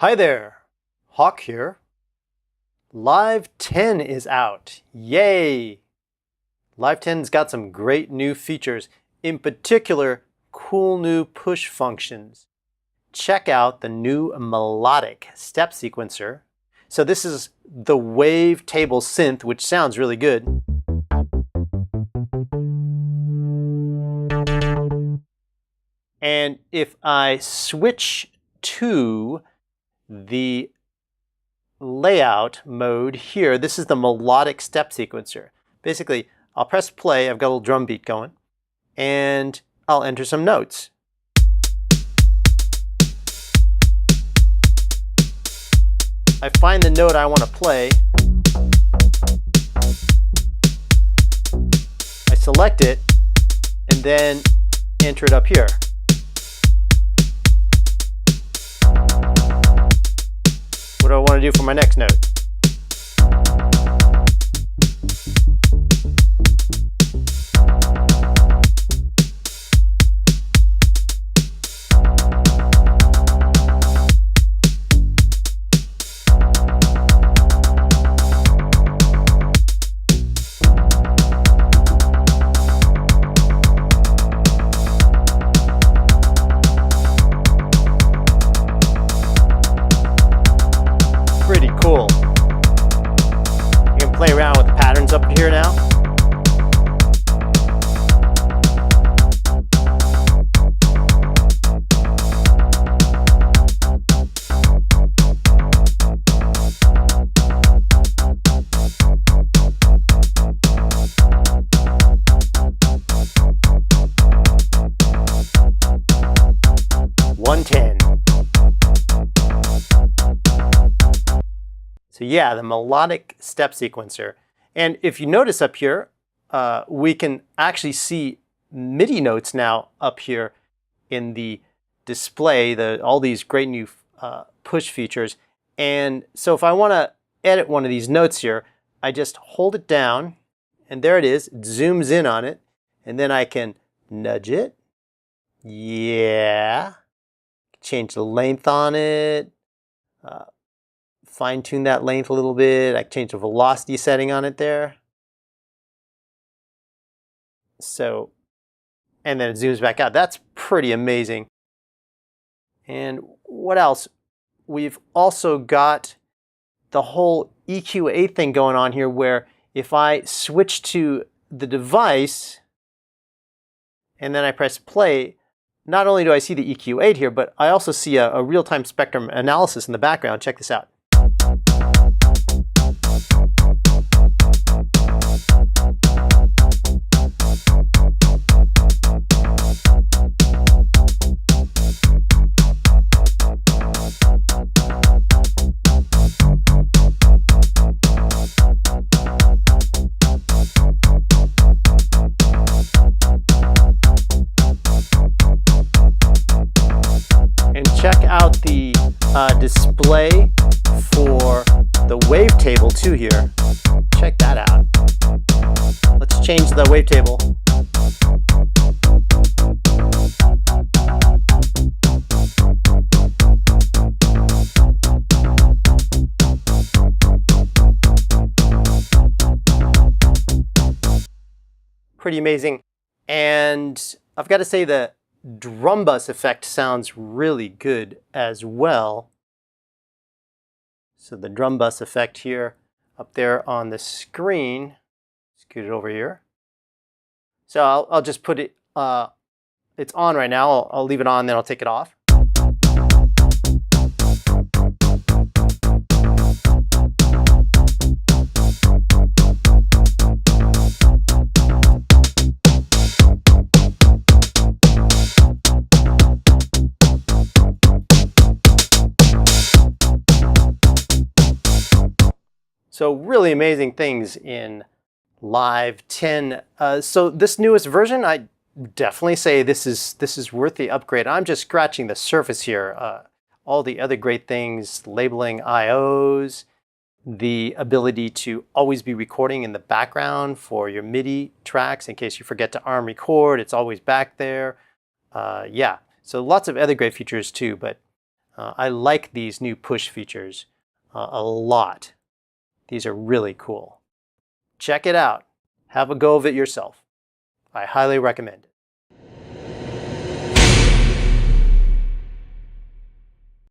Hi there, Hawk here. Live 10 is out. Yay! Live 10's got some great new features, in particular, cool new push functions. Check out the new Melodic Step Sequencer. So this is the wavetable synth, which sounds really good. And if I switch to the layout mode here, this is the Melodic Step Sequencer. Basically, I'll press play, I've got a little drum beat going, and I'll enter some notes. I find the note I want to play. I select it, and then enter it up here. What do I want to do for my next note? Pretty cool. You can play around with the patterns up here now. $110. So yeah, the Melodic Step Sequencer. And if you notice up here, we can actually see MIDI notes now up here in the display, all these great new push features. And so if I want to edit one of these notes here, I just hold it down, and there it is. It zooms in on it, and then I can nudge it. Yeah. Change the length on it. Fine-tune that length a little bit. I change the velocity setting on it there. So, and then it zooms back out. That's pretty amazing. And what else? We've also got the whole EQ8 thing going on here, where if I switch to the device and then I press play, not only do I see the EQ8 here, but I also see a real-time spectrum analysis in the background. Check this out. And check out the display for the wavetable too here. Check that out. Let's change the wavetable. Pretty amazing. And I've got to say the drum bus effect sounds really good as well. So the drum bus effect here up there on the screen, scoot it over here. So I'll just put it, it's on right now. I'll leave it on, then I'll take it off. So really amazing things in Live 10. So this newest version, I definitely say this is worth the upgrade. I'm just scratching the surface here. All the other great things, labeling IOs, the ability to always be recording in the background for your MIDI tracks in case you forget to arm record. It's always back there. Yeah, so lots of other great features too, but I like these new push features a lot. These are really cool. Check it out. Have a go of it yourself. I highly recommend it.